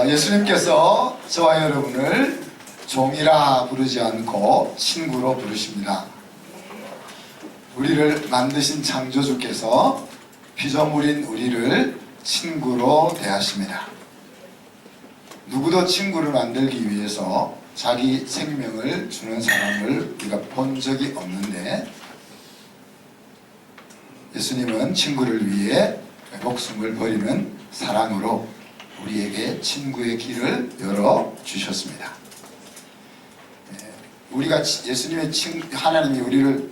예수님께서 저와 여러분을 종이라 부르지 않고 친구로 부르십니다. 우리를 만드신 창조주께서 피조물인 우리를 친구로 대하십니다. 누구도 친구를 만들기 위해서 자기 생명을 주는 사람을 우리가 본 적이 없는데, 예수님은 친구를 위해 목숨을 버리는 사랑으로 우리에게 친구의 길을 열어주셨습니다. 우리가 하나님이 우리를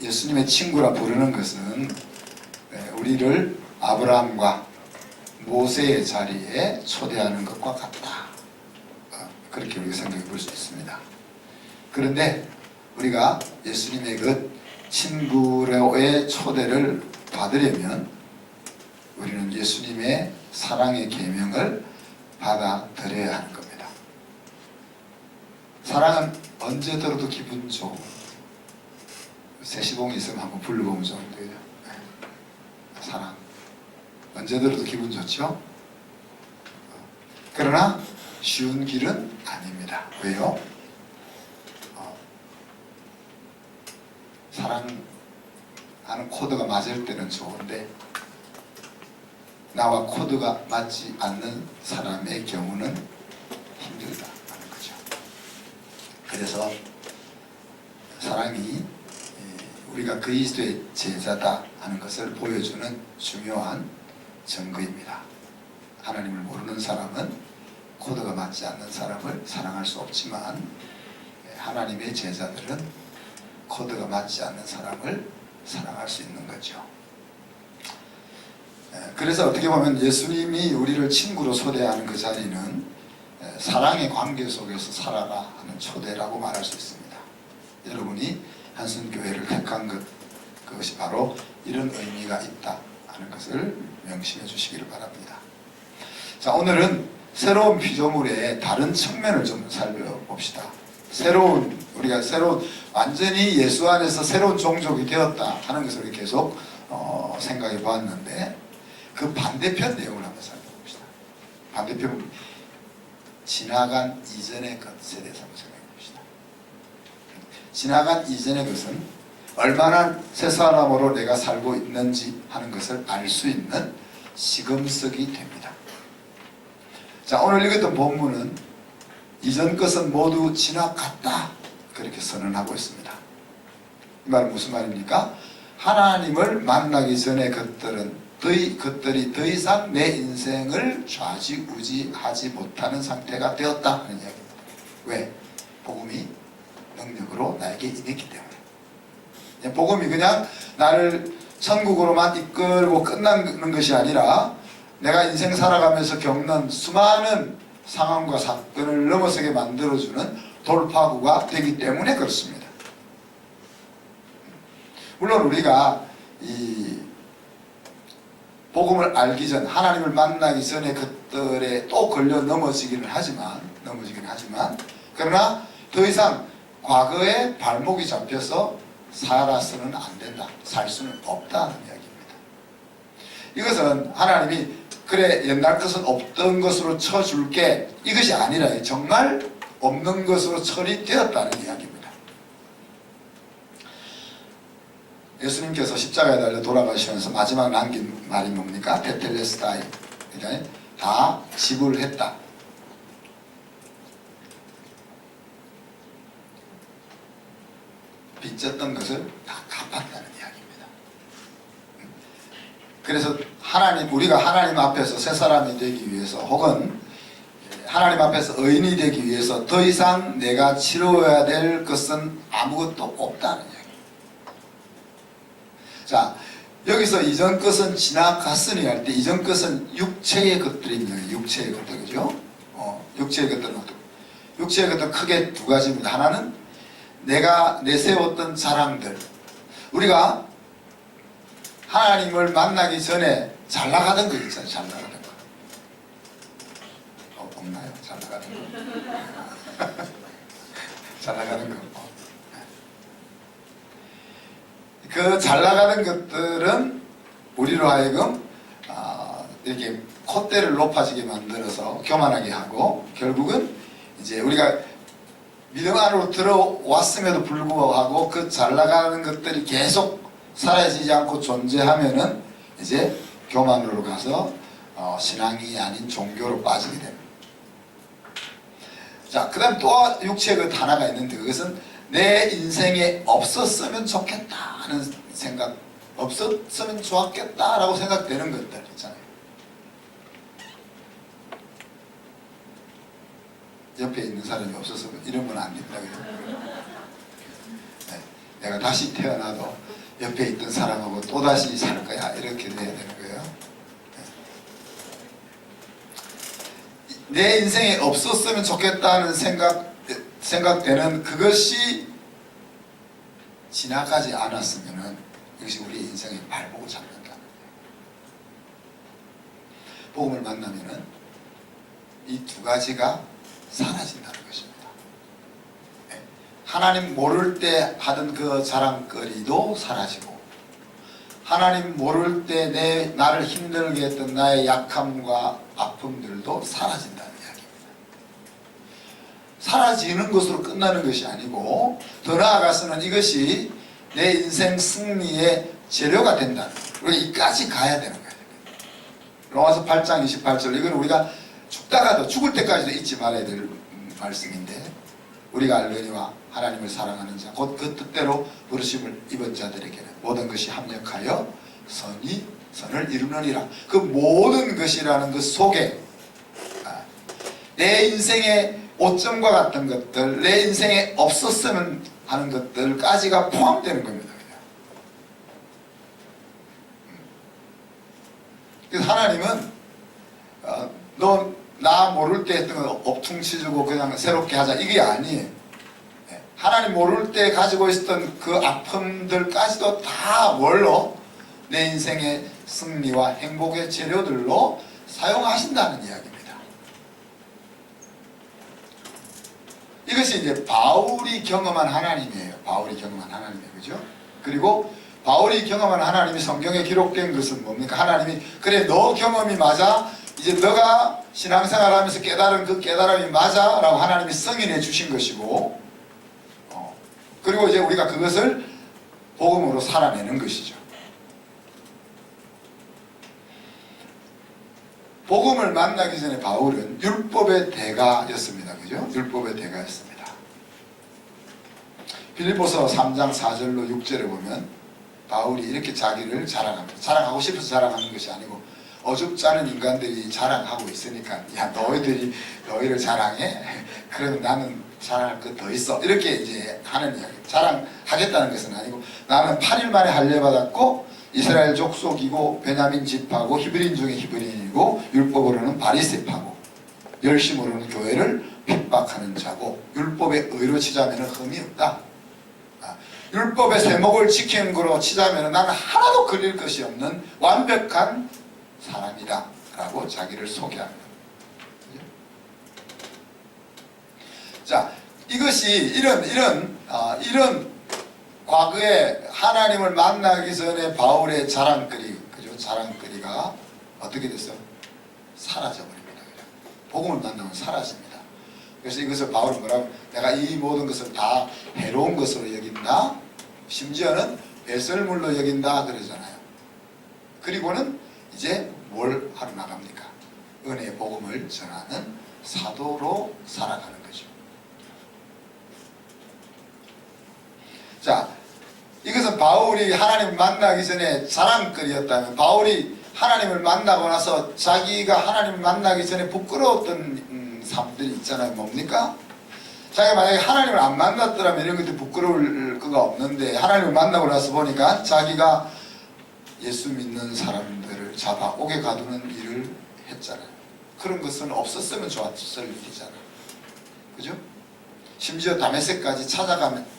예수님의 친구라 부르는 것은 우리를 아브라함과 모세의 자리에 초대하는 것과 같다. 그렇게 우리가 생각해 볼 수 있습니다. 그런데 우리가 예수님의 그 친구로의 초대를 받으려면 우리는 예수님의 사랑의 계명을 받아들여야 하는 겁니다. 사랑은 언제 들어도 기분 좋고, 세시봉이 있으면 한번 불러보면 좋은데요. 사랑 언제 들어도 기분 좋죠? 그러나 쉬운 길은 아닙니다. 왜요? 사랑하는 코드가 맞을 때는 좋은데 나와 코드가 맞지 않는 사람의 경우는 힘들다는 거죠. 그래서 사랑이 우리가 그리스도의 제자다 하는 것을 보여주는 중요한 증거입니다. 하나님을 모르는 사람은 코드가 맞지 않는 사람을 사랑할 수 없지만, 하나님의 제자들은 코드가 맞지 않는 사람을 사랑할 수 있는 거죠. 그래서 어떻게 보면 예수님이 우리를 친구로 초대하는 그 자리는 사랑의 관계 속에서 살아라 하는 초대라고 말할 수 있습니다. 여러분이 한순교회를 택한 그것이 바로 이런 의미가 있다 하는 것을 명심해 주시기를 바랍니다. 자, 오늘은 새로운 피조물의 다른 측면을 좀 살펴봅시다. 우리가 완전히 예수 안에서 새로운 종족이 되었다 하는 것을 우리 계속 생각해 보았는데, 그 반대편 내용을 한번 살펴봅시다. 반대편, 지나간 이전의 것에 대해서 한번 생각해 봅시다. 지나간 이전의 것은 얼마나 새 사람으로 내가 살고 있는지 하는 것을 알 수 있는 시금석이 됩니다. 자, 오늘 읽었던 본문은 이전 것은 모두 지나갔다 그렇게 선언하고 있습니다. 이 말은 무슨 말입니까? 하나님을 만나기 전에 그것들이 더 이상 내 인생을 좌지우지하지 못하는 상태가 되었다 하는 이야기입니다. 왜? 복음이 능력으로 나에게 임했기 때문에. 복음이 그냥 나를 천국으로만 이끌고 끝나는 것이 아니라 내가 인생 살아가면서 겪는 수많은 상황과 사건을 넘어서게 만들어주는 돌파구가 되기 때문에 그렇습니다. 물론 우리가 이 복음을 알기 전, 하나님을 만나기 전에 그들에 또 걸려 넘어지기는 하지만 그러나 더 이상 과거에 발목이 잡혀서 살아서는 안 된다, 살 수는 없다는 이야기입니다. 이것은 하나님이 그래 옛날 것은 없던 것으로 쳐줄게, 이것이 아니라 정말 없는 것으로 처리되었다는 이야기입니다. 예수님께서 십자가에 달려 돌아가시면서 마지막 남긴 말이 뭡니까? 테텔레스타이, 그러니까 다 지불했다. 빚졌던 것을 다 갚았다는 이야기입니다. 그래서 우리가 하나님 앞에서 새 사람이 되기 위해서, 혹은 하나님 앞에서 의인이 되기 위해서 더 이상 내가 치러야 될 것은 아무것도 없다는 이야기입니다. 자, 여기서 이전 것은 지나갔으니 할 때 이전 것은 육체의 것들입니다. 육체의 것들, 그죠? 육체의 것들은 크게 두 가지입니다. 하나는 내가 내세웠던 자랑들. 우리가 하나님을 만나기 전에 잘 나가던 거 있잖아요. 잘 나가던 거. 없나요? 잘 나가던 거. 잘 나가는 거. 그 잘 나가는 것들은 우리로 하여금 이렇게 콧대를 높아지게 만들어서 교만하게 하고, 결국은 이제 우리가 믿음 안으로 들어왔음에도 불구하고 그 잘 나가는 것들이 계속 사라지지 않고 존재하면은 이제 교만으로 가서 신앙이 아닌 종교로 빠지게 됩니다. 자, 그 다음 또 육체의 것 하나가 있는데, 그것은 내 인생에 없었으면 좋겠다 하는 생각, 없었으면 좋았겠다라고 생각되는 것들 있잖아요. 옆에 있는 사람이 없었으면 이러면 안 된다. 네, 내가 다시 태어나도 옆에 있던 사람하고 또다시 살 거야, 이렇게 돼야 되는 거예요. 내 인생에 없었으면 좋겠다는 생각되는 그것이 지나가지 않았으면은 이것이 우리 인생의 발목을 잡는다는 거예요. 복음을 만나면은 이 두 가지가 사라진다는 것입니다. 하나님 모를 때 하던 그 자랑거리도 사라지고, 하나님 모를 때 나를 힘들게 했던 나의 약함과 아픔들도 사라진다는 이야기입니다. 사라지는 것으로 끝나는 것이 아니고, 더 나아가서는 이것이 내 인생 승리의 재료가 된다는 거예요. 우리가 이까지 가야 되는 거예요. 로마서 8장 28절, 이건 우리가 죽다가도 죽을 때까지도 잊지 말아야 될 말씀인데, 우리가 알거니와 하나님을 사랑하는 자 곧 그 뜻대로 부르심을 입은 자들에게는 모든 것이 합력하여 선을 이루느니라. 그 모든 것이라는 것 속에 내 인생의 오점과 같은 것들, 내 인생에 없었으면 하는 것들까지가 포함되는 겁니다. 그래서 하나님은 너 나 모를 때 했던 거 엎퉁치주고 그냥 새롭게 하자, 이게 아니에요. 하나님 모를 때 가지고 있었던 그 아픔들까지도 다 뭘로? 내 인생의 승리와 행복의 재료들로 사용하신다는 이야기입니다. 이것이 이제 바울이 경험한 하나님이에요. 바울이 경험한 하나님이에요. 그죠? 그리고 바울이 경험한 하나님이 성경에 기록된 것은 뭡니까? 하나님이 그래, 너 경험이 맞아, 이제 너가 신앙생활 하면서 깨달은 그 깨달음이 맞아 라고 하나님이 승인해 주신 것이고, 그리고 이제 우리가 그것을 복음으로 살아내는 것이죠. 복음을 만나기 전에 바울은 율법의 대가였습니다. 그죠? 율법의 대가였습니다. 빌립보서 3장 4절로 6절에 보면 바울이 이렇게 자기를 자랑합니다. 자랑하고 싶어서 자랑하는 것이 아니고, 어줍지 않은 인간들이 자랑하고 있으니까, 야, 너희를 자랑해? 그러면 나는 자랑할 것 더 있어, 이렇게 이제 하는 이야기. 자랑하겠다는 것은 아니고, 나는 8일 만에 할례받았고 이스라엘 족속이고 베냐민 지파고 히브리인 중에 히브리인이고 율법으로는 바리새파고 열심으로는 교회를 핍박하는 자고 율법의 의로 치자면 흠이 없다. 율법의 세목을 지키는 거로 치자면 나는 하나도 걸릴 것이 없는 완벽한 사람이다 라고 자기를 소개합니다. 자, 이것이 이런 과거에 하나님을 만나기 전에 바울의 자랑거리, 그죠? 자랑거리가 어떻게 됐어요? 사라져버립니다. 그죠? 복음을 만나면 사라집니다. 그래서 이것을 바울은 뭐라고? 내가 이 모든 것을 다 해로운 것으로 여긴다. 심지어는 배설물로 여긴다 그러잖아요. 그리고는 이제 뭘 하러 나갑니까? 은혜의 복음을 전하는 사도로 살아가는 거죠. 자, 이것은 바울이 하나님을 만나기 전에 자랑거리였다면, 바울이 하나님을 만나고 나서 자기가 하나님을 만나기 전에 부끄러웠던 삶들이 있잖아요. 뭡니까? 자기가 만약에 하나님을 안 만났더라면 이런 것들이 부끄러울 거가 없는데, 하나님을 만나고 나서 보니까 자기가 예수 믿는 사람들을 잡아 옥에 가두는 일을 했잖아요. 그런 것은 없었으면 좋았을 일이잖아요. 그죠? 심지어 다메섹까지 찾아가면,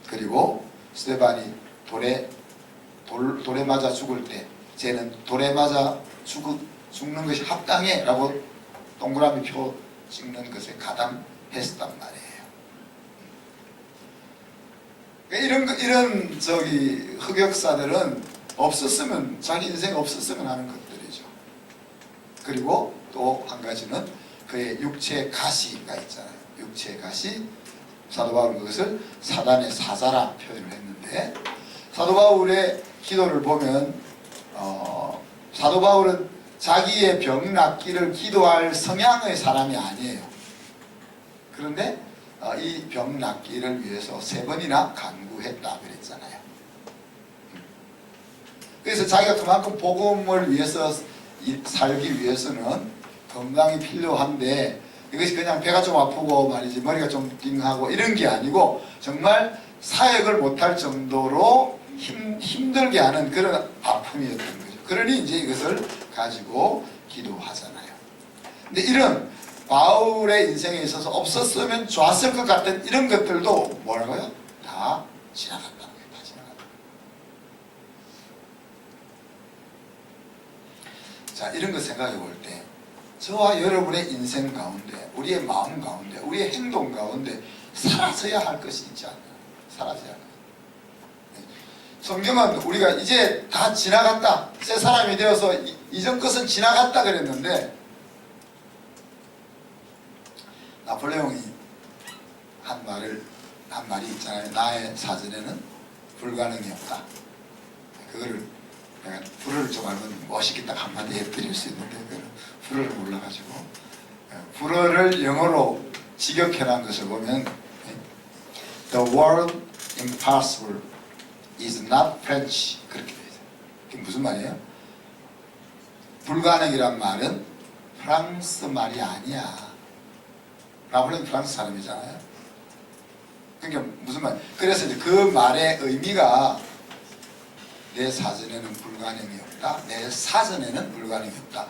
그리고 스데반이 돌에 맞아 죽을 때 쟤는 돌에 맞아 죽는 것이 합당해 라고 동그라미 표 찍는 것에 가담했단 말이에요. 이런 흑역사들은 없었으면, 자기 인생 없었으면 하는 것들이죠. 그리고 또 한 가지는 그의 육체의 가시가 있잖아요. 육체의 가시. 사도 바울은 그것을 사단의 사자라 표현을 했는데, 사도 바울의 기도를 보면 사도 바울은 자기의 병 낫기를 기도할 성향의 사람이 아니에요. 그런데 이 병 낫기를 위해서 3번이나 간구했다 그랬잖아요. 그래서 자기가 그만큼 복음을 위해서 살기 위해서는 건강이 필요한데, 이것이 그냥 배가 좀 아프고 말이지 머리가 좀 띵하고 이런 게 아니고 정말 사역을 못할 정도로 힘들게 하는 그런 아픔이었던 거죠. 그러니 이제 이것을 가지고 기도하잖아요. 근데 이런 바울의 인생에 있어서 없었으면 좋았을 것 같은 이런 것들도 뭐라고요? 다 지나갔다는 거예요. 다 지나갔다. 자, 이런 거 생각해 볼 때 저와 여러분의 인생 가운데, 우리의 마음 가운데, 우리의 행동 가운데 사라져야 할 것이 있지 않나요? 사라져야 할 것. 성경은 우리가 이제 다 지나갔다, 새 사람이 되어서 이전 것은 지나갔다 그랬는데, 나폴레옹이 한 말이 있잖아요. 나의 사전에는 불가능이 없다. 그거를 내가 불어를 좀 알면 멋있게 딱 한마디 해드릴 수 있는데, 불어를 몰라가지고, 불어를 영어로 직역해놓은 것을 보면 The word impossible is not French, 그렇게 되어 있어요. 그게 무슨 말이에요? 불가능이란 말은 프랑스 말이 아니야. 나폴레옹 프랑스 사람이잖아요. 그러니까 무슨 말? 그래서 이제 그 말의 의미가 내 사전에는 불가능이 없다, 내 사전에는 불가능이 없다,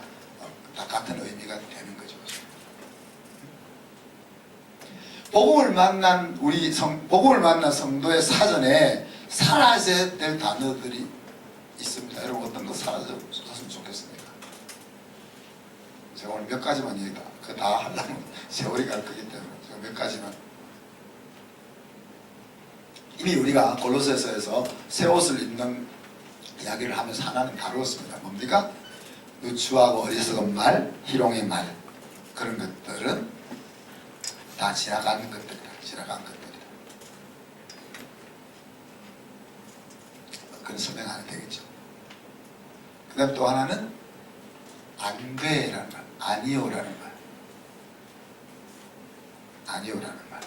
다 같은 의미가 되는 거죠. 복음을 만난 복음을 만난 성도의 사전에 사라져야 될 단어들이 있습니다. 여러분 어떤 거 사라졌으면 좋겠습니까? 제가 오늘 몇 가지만 얘기가 그거 다 하려면 세월이 갈 거기 때문에 제가 몇 가지만. 이미 우리가 골로새서에서 새 옷을 입는 이야기를 하면서 하나는 다루었습니다. 뭡니까? 누추하고 어리석은 말, 희롱의 말, 그런 것들은 다 지나간 것들이다. 지나간 것들이다. 그건 설명하면 되겠죠. 그 다음 또 하나는 안 돼라는 말, 아니오라는 말, 아니오라는 말.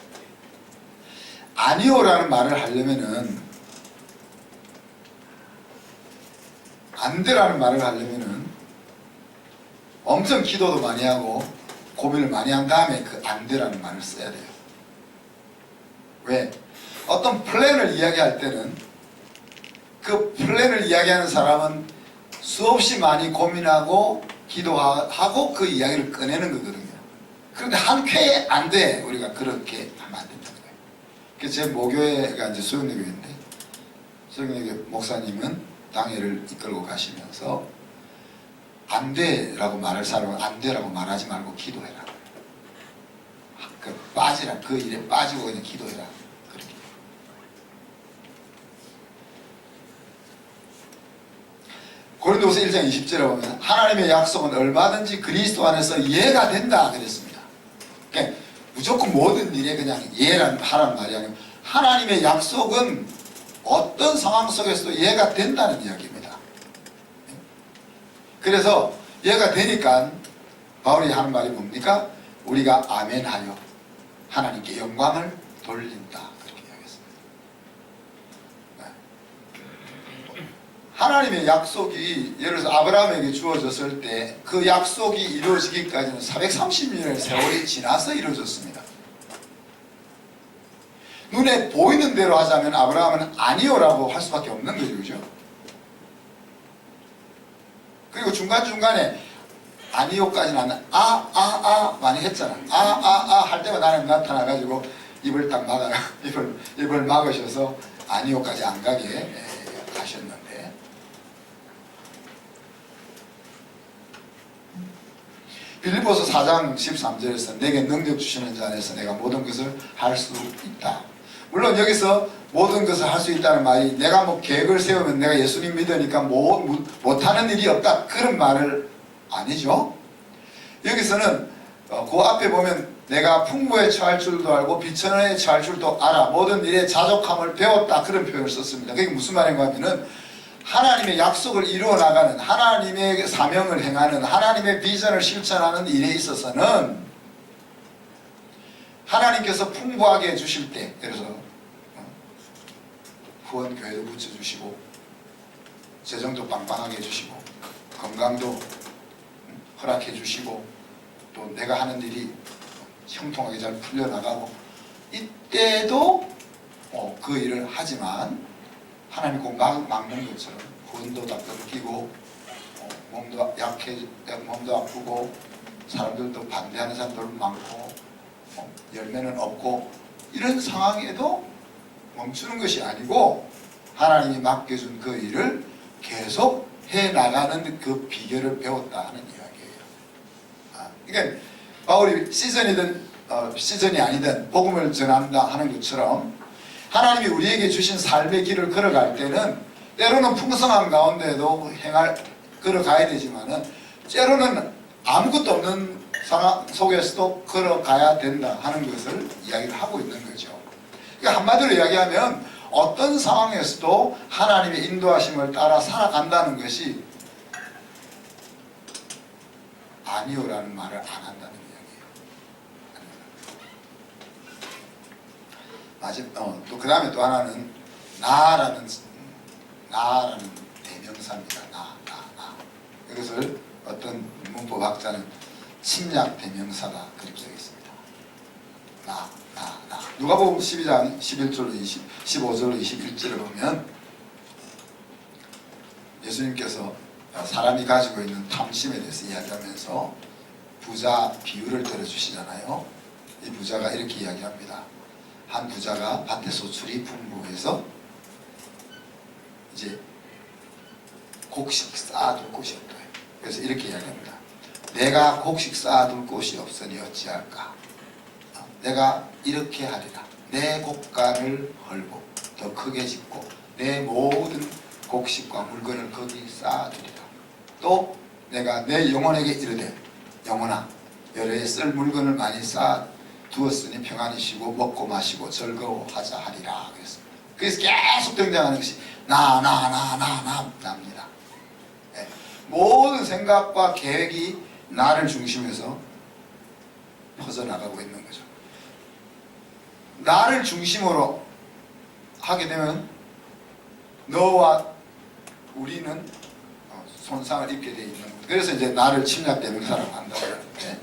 아니오라는 말을 하려면은, 안 돼라는 말을 하려면은 엄청 기도도 많이 하고 고민을 많이 한 다음에 그 안 돼라는 말을 써야 돼요. 왜? 어떤 플랜을 이야기할 때는 그 플랜을 이야기하는 사람은 수없이 많이 고민하고 기도하고 그 이야기를 꺼내는 거거든요. 그런데 한 쾌에 안 돼. 우리가 그렇게 하면 안 된다는 거예요. 그래서 제 모교회가 이제 수영대교인데, 수영대교 목사님은 당회를 이끌고 가시면서 안 돼라고 말할 사람은 안 돼라고 말하지 말고 기도해라. 빠지라. 그 일에 빠지고 그냥 기도해라. 그렇게. 고린도후서 1장 20절에 보면 하나님의 약속은 얼마든지 그리스도 안에서 이해가 된다 그랬습니다. 그러니까 무조건 모든 일에 그냥 하라는 말이 아니고 하나님의 약속은 어떤 상황 속에서도 이해가 된다는 이야기입니다. 그래서 이해가 되니까 바울이 하는 말이 뭡니까? 우리가 아멘하여 하나님께 영광을 돌린다. 그렇게 이야기했습니다. 하나님의 약속이 예를 들어서 아브라함에게 주어졌을 때 그 약속이 이루어지기까지는 430년의 세월이 지나서 이루어졌습니다. 눈에 보이는 대로 하자면 아브라함은 아니오라고 할 수밖에 없는 거죠. 그죠? 그리고 중간중간에 아니오까지는 안 많이 했잖아. 할 때마다 하나님 나타나가지고 입을 딱 입을 막으셔서 아니오까지 안 가게 하셨는데, 빌립보서 4장 13절에서 내게 능력 주시는 자 안에서 내가 모든 것을 할 수 있다. 물론 여기서 모든 것을 할 수 있다는 말이 내가 뭐 계획을 세우면 내가 예수님 믿으니까 못하는 일이 없다, 그런 말을 아니죠. 여기서는 그 앞에 보면 내가 풍부에 처할 줄도 알고 비천에 처할 줄도 알아. 모든 일에 자족함을 배웠다. 그런 표현을 썼습니다. 그게 무슨 말인가 하면은 하나님의 약속을 이루어 나가는, 하나님의 사명을 행하는, 하나님의 비전을 실천하는 일에 있어서는 하나님께서 풍부하게 해주실 때, 그래서 후원교회도 붙여주시고 재정도 빵빵하게 해주시고 건강도 허락해 주시고 또 내가 하는 일이 형통하게 잘 풀려나가고 이때도 그 일을 하지만 하나님 꼭 막는 것처럼 후원도 다 끊기고 몸도 몸도 아프고 사람들도 반대하는 사람들 많고 열매는 없고 이런 상황에도 멈추는 것이 아니고 하나님이 맡겨준 그 일을 계속 해나가는 그 비결을 배웠다 하는 이야기예요. 그러니까 바울이 시즌이든 시즌이 아니든 복음을 전한다 하는 것처럼 하나님이 우리에게 주신 삶의 길을 걸어갈 때는 때로는 풍성한 가운데도 걸어가야 되지만은 때로는 아무것도 없는 상황 속에서도 걸어가야 된다 하는 것을 이야기를 하고 있는 거죠. 그러니까 한마디로 이야기하면 어떤 상황에서도 하나님의 인도하심을 따라 살아간다는 것이 아니요라는 말을 안 한다는 이야기예요. 또 그 다음에 또 하나는 나라는 대명사입니다. 나. 이것을 어떤 문법학자는 침략 대명사다 그렇게 되겠습니다. 나. 누가복음 12장 11절로 15절로 21절을 보면 예수님께서 사람이 가지고 있는 탐심에 대해서 이야기하면서 부자 비유를 들어주시잖아요. 이 부자가 이렇게 이야기합니다. 한 부자가 밭에 소출이 풍부해서 이제 곡식 쌓아둘 곳이 없다. 그래서 이렇게 이야기합니다. 내가 곡식 쌓아둘 곳이 없으니 어찌할까? 내가 이렇게 하리라. 내 곡간을 헐고 더 크게 짓고 내 모든 곡식과 물건을 거기 쌓아두리라. 또 내가 내 영혼에게 이르되 영혼아 여러에 쓸 물건을 많이 쌓아두었으니 평안히 쉬고 먹고 마시고 즐거워하자 하리라 그랬습니다. 그래서 계속 등장하는 것이 나입니다. 네. 모든 생각과 계획이 나를 중심에서 퍼져나가고 있는 거죠. 나를 중심으로 하게 되면 너와 우리는 손상을 입게 되어 있는 거죠. 그래서 이제 나를 침략되는 사람을 한다고 하는데,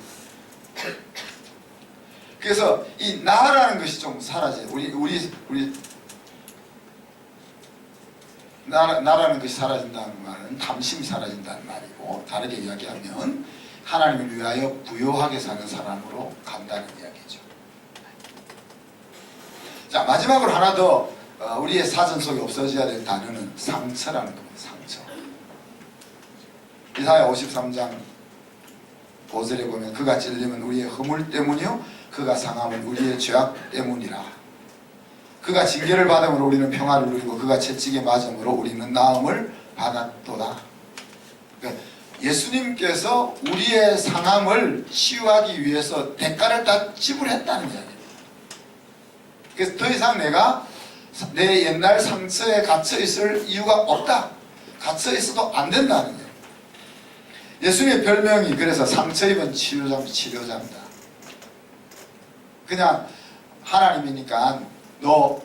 그래서 이 나라는 것이 좀 사라져요. 나라는 것이 사라진다는 말은 탐심이 사라진다는 말이고, 다르게 이야기하면 하나님을 위하여 부요하게 사는 사람으로 간다는 이야기죠. 자, 마지막으로 하나 더 우리의 사전 속에 없어져야 될 단어는 상처라는 겁니다. 상처. 이사야 53장 5절에 보면 그가 찔림은 우리의 허물 때문이요 그가 상함은 우리의 죄악 때문이라. 그가 징계를 받음으로 우리는 평화를 누리고 그가 채찍에 맞음으로 우리는 나음을 받았도다. 그러니까 예수님께서 우리의 상함을 치유하기 위해서 대가를 다 지불했다는 이야기입니다. 그래서 더 이상 내가 내 옛날 상처에 갇혀 있을 이유가 없다. 갇혀 있어도 안 된다는 거예요. 예수님의 별명이 그래서 상처 입은 치료자입니다. 그냥 하나님이니까 너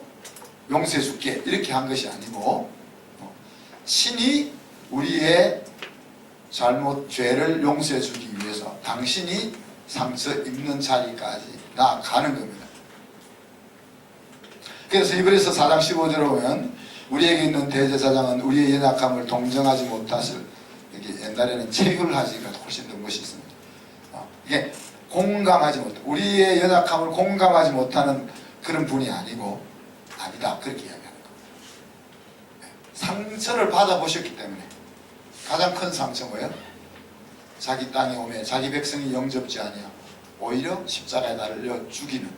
용서해 줄게 이렇게 한 것이 아니고 신이 우리의 잘못 죄를 용서해 주기 위해서 당신이 상처 입는 자리까지 나아가는 겁니다. 그래서 히브리서 4장 15절에 보면 우리에게 있는 대제사장은 우리의 연약함을 동정하지 못하실, 이게 옛날에는 체휼하지가 훨씬 더 멋있습니다. 이게 공감하지 못, 우리의 연약함을 공감하지 못하는 그런 분이 아니고 아니다 그렇게 이야기하는 겁니다. 상처를 받아보셨기 때문에 가장 큰 상처 뭐예요? 자기 땅에 오매 자기 백성이 영접지 아니하고 오히려 십자가에 달려 죽이는,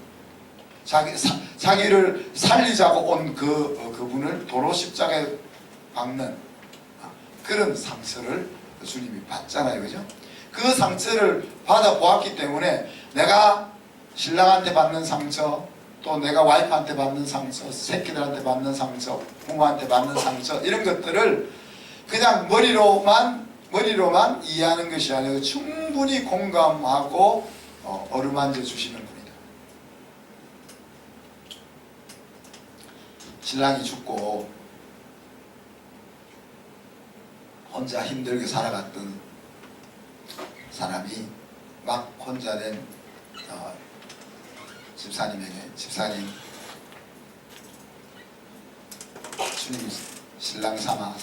자기를 살리자고 온 그분을 도로 십자가에 박는 그런 상처를 주님이 받잖아요. 그죠? 그 상처를 받아보았기 때문에 내가 신랑한테 받는 상처, 또 내가 와이프한테 받는 상처, 새끼들한테 받는 상처, 부모한테 받는 상처, 이런 것들을 그냥 머리로만 이해하는 것이 아니고 충분히 공감하고 어루만져 주시는 분이다. 신랑이 죽고 혼자 힘들게 살아갔던 사람이 막 혼자 된 집사님에게, 집사님, 주님 신랑 삼아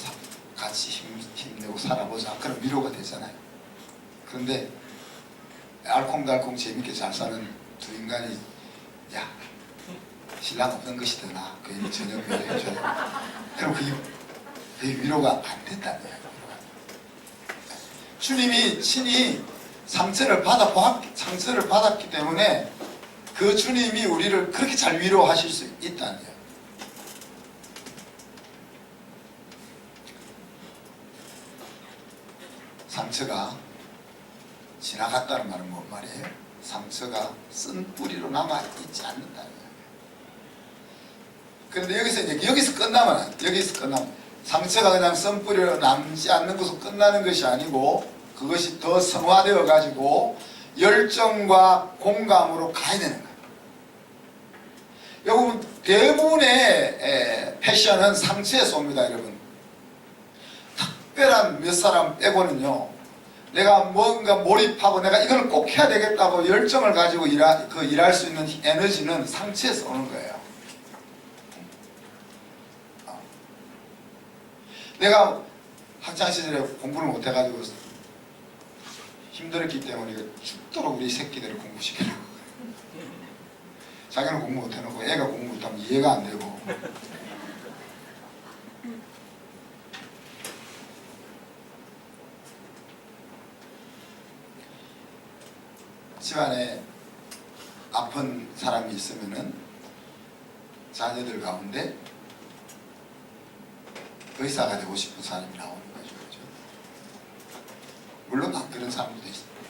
같이 힘내고 살아보자. 그런 위로가 되잖아요. 그런데 알콩달콩 재밌게 잘 사는 두 인간이 야, 신랑 없는 것이 더 나아. 괜히 저녁 위로해줘야. 그럼 그게 위로가 안 된다는 거예요. 주님이 친히 상처를 받았기 때문에 그 주님이 우리를 그렇게 잘 위로하실 수 있다는 거예요. 상처가 지나갔다는 말은 뭔 말이에요? 상처가 쓴 뿌리로 남아있지 않는다는 거예요. 그런데 여기서 끝나면 상처가 그냥 쓴 뿌리로 남지 않는 것으로 끝나는 것이 아니고 그것이 더 성화되어 가지고 열정과 공감으로 가야 되는 거예요. 여러분, 대부분의 패션은 상처에서 옵니다. 여러분, 특별한 몇 사람 빼고는요, 내가 뭔가 몰입하고 내가 이걸 꼭 해야 되겠다고 열정을 가지고 일할 수 있는 에너지는 상처에서 오는 거예요. 내가 학창시절에 공부를 못해가지고 힘들었기 때문에 죽도록 우리 새끼들을 공부시키려고. 자기는 공부 못해놓고 애가 공부 못하면 이해가 안 되고. 집안에 아픈 사람이 있으면은 자녀들 가운데 의사가 되고 싶은 사람이 나오는 거죠. 그렇죠? 물론 안 그런 사람도 있습니다.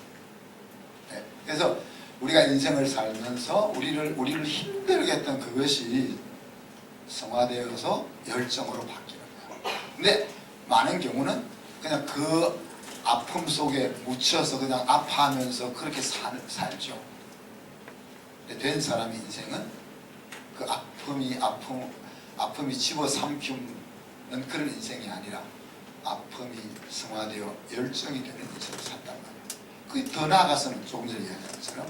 네. 그래서 우리가 인생을 살면서 우리를 힘들게 했던 그것이 성화되어서 열정으로 바뀌는 거예요. 근데 많은 경우는 그냥 그 아픔 속에 묻혀서 그냥 아파하면서 그렇게 살죠. 근데 된 사람의 인생은 그 아픔이 집어삼키는 그런 인생이 아니라 아픔이 성화되어 열정이 되는 인생을 산단 말이에요. 그게 더 나아가서는 조금 전에 얘기한 것처럼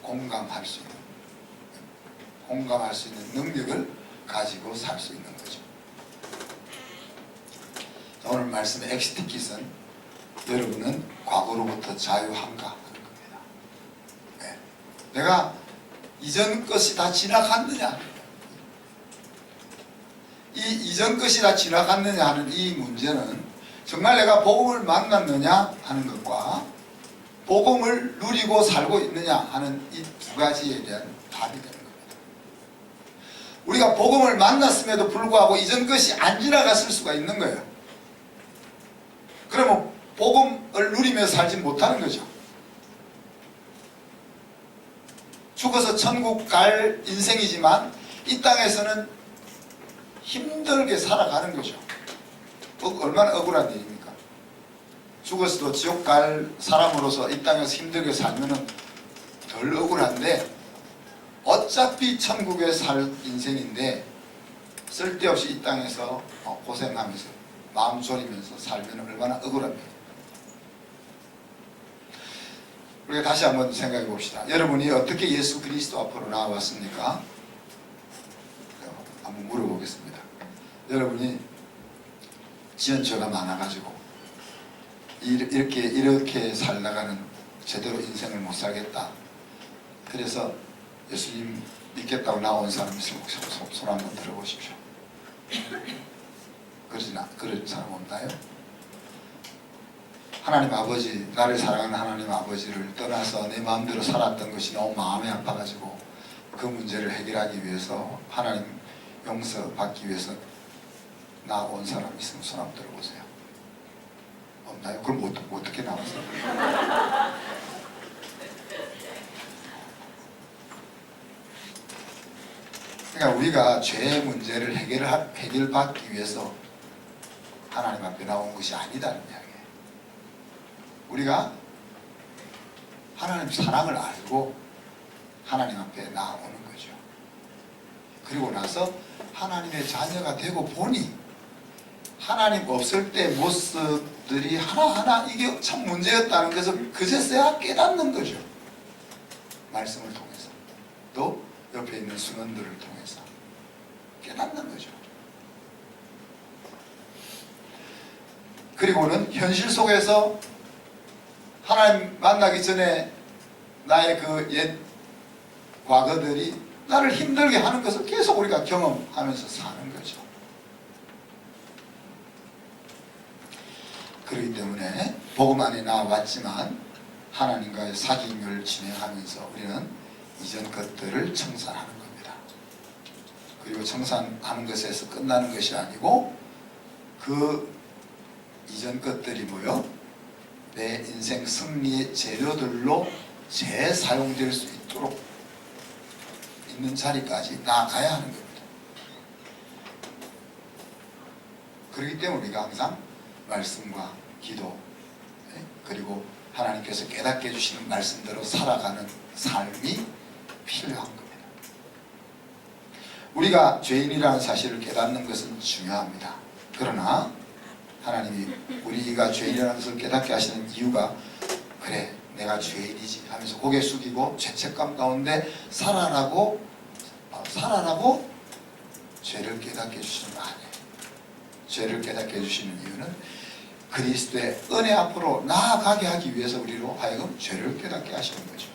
공감할 수 있는 능력을 가지고 살 수 있는 거죠. 오늘 말씀의 엑스티킷은 여러분은 과거로부터 자유한가 하는 겁니다. 네. 내가 이전 것이 다 지나갔느냐, 이 이전 것이 다 지나갔느냐 하는 이 문제는 정말 내가 복음을 만났느냐 하는 것과 복음을 누리고 살고 있느냐 하는 이 두 가지에 대한 답이 되는 겁니다. 우리가 복음을 만났음에도 불구하고 이전 것이 안 지나갔을 수가 있는 거예요. 그러면 복음을 누리며 살지 못하는 거죠. 죽어서 천국 갈 인생이지만 이 땅에서는 힘들게 살아가는 거죠. 얼마나 억울한 일입니까? 죽어서도 지옥 갈 사람으로서 이 땅에서 힘들게 살면은 덜 억울한데, 어차피 천국에 살 인생인데 쓸데없이 이 땅에서 고생하면서 마음 졸이면서 살면 얼마나 억울합니까? 우리가 다시 한번 생각해 봅시다. 여러분이 어떻게 예수 그리스도 앞으로 나와왔습니까? 한번 물어보겠습니다. 여러분이 지은 죄가 많아가지고 이렇게 살다가는 제대로 인생을 못 살겠다, 그래서 예수님 믿겠다고 나온 사람 있으면 손 한번 들어보십시오. 그런 사람 없나요? 하나님 아버지, 나를 사랑하는 하나님 아버지를 떠나서 내 마음대로 살았던 것이 너무 마음이 아파가지고 그 문제를 해결하기 위해서, 하나님 용서 받기 위해서 나온 사람 있으면 손 한번 들어보세요. 없나요? 그럼 어떻게 나왔어요? 그러니까 우리가 죄의 문제를 해결받기 위해서 하나님 앞에 나온 것이 아니다는 이야기예요. 우리가 하나님 사랑을 알고 하나님 앞에 나오는 거죠. 그리고 나서 하나님의 자녀가 되고 보니 하나님 없을 때 모습들이 하나하나 이게 참 문제였다는 것을 그제서야 깨닫는 거죠. 말씀을 통해서 또 옆에 있는 순원들을 통해서 깨닫는 거죠. 그리고는 현실 속에서 하나님 만나기 전에 나의 그 옛 과거들이 나를 힘들게 하는 것을 계속 우리가 경험하면서 사는 거죠. 그렇기 때문에 복음 안에 나왔지만 하나님과의 사귐을 진행하면서 우리는 이전 것들을 청산하는 겁니다. 그리고 청산하는 것에서 끝나는 것이 아니고 그 이전 것들이 뭐요? 내 인생 승리의 재료들로 재사용될 수 있도록 있는 자리까지 나아가야 하는 겁니다. 그렇기 때문에 우리가 항상 말씀과 기도 그리고 하나님께서 깨닫게 해주시는 말씀대로 살아가는 삶이 필요한 겁니다. 우리가 죄인이라는 사실을 깨닫는 것은 중요합니다. 그러나 하나님이 우리가 죄인이라는 것을 깨닫게 하시는 이유가 그래 내가 죄인이지 하면서 고개 숙이고 죄책감 가운데 살아라고 죄를 깨닫게 해주시는 거 아니에요. 죄를 깨닫게 해주시는 이유는 그리스도의 은혜 앞으로 나아가게 하기 위해서 우리로 하여금 죄를 깨닫게 하시는 거죠.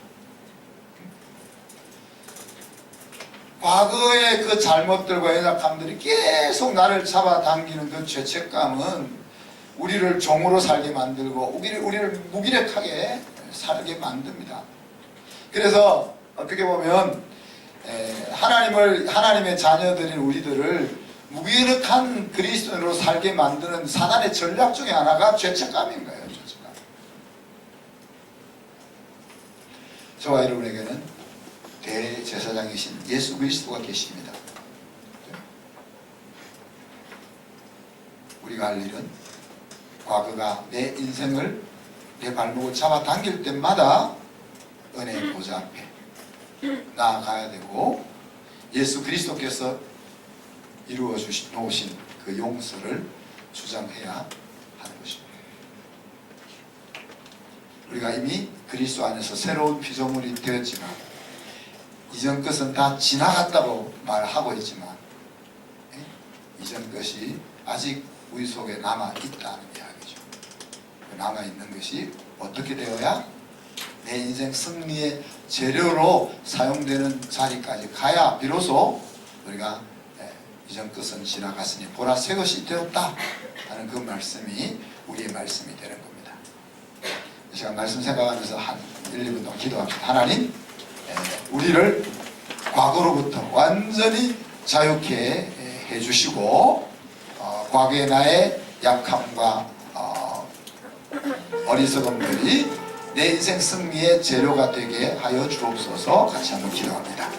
과거의 그 잘못들과 연약함들이 계속 나를 잡아당기는 그 죄책감은 우리를 종으로 살게 만들고 우리를 무기력하게 살게 만듭니다. 그래서 어떻게 보면 하나님의 자녀들인 우리들을 무기력한 그리스도인으로 살게 만드는 사단의 전략 중에 하나가 죄책감인 거예요. 죄책감. 저와 여러분에게는 대제사장이신 예수 그리스도가 계십니다. 우리가 할 일은 과거가 내 인생을 내 발목을 잡아당길 때마다 은혜의 보좌 앞에 나아가야 되고 예수 그리스도께서 이루어 놓으신 그 용서를 주장해야 하는 것입니다. 우리가 이미 그리스도 안에서 새로운 피조물이 되었지만 이전 것은 다 지나갔다고 말하고 있지만 이전 것이 아직 우리 속에 남아있다는 이야기죠. 남아있는 것이 어떻게 되어야 내 인생 승리의 재료로 사용되는 자리까지 가야 비로소 우리가 이전 것은 지나갔으니 보라 새 것이 되었다 하는 그 말씀이 우리의 말씀이 되는 겁니다. 이 시간 말씀 생각하면서 한 1, 2분 동안 기도합시다. 하나님 우리를 과거로부터 완전히 자유케 해주시고 과거의 나의 약함과 어리석음들이 내 인생 승리의 재료가 되게 하여 주옵소서. 같이 한번 기도합니다.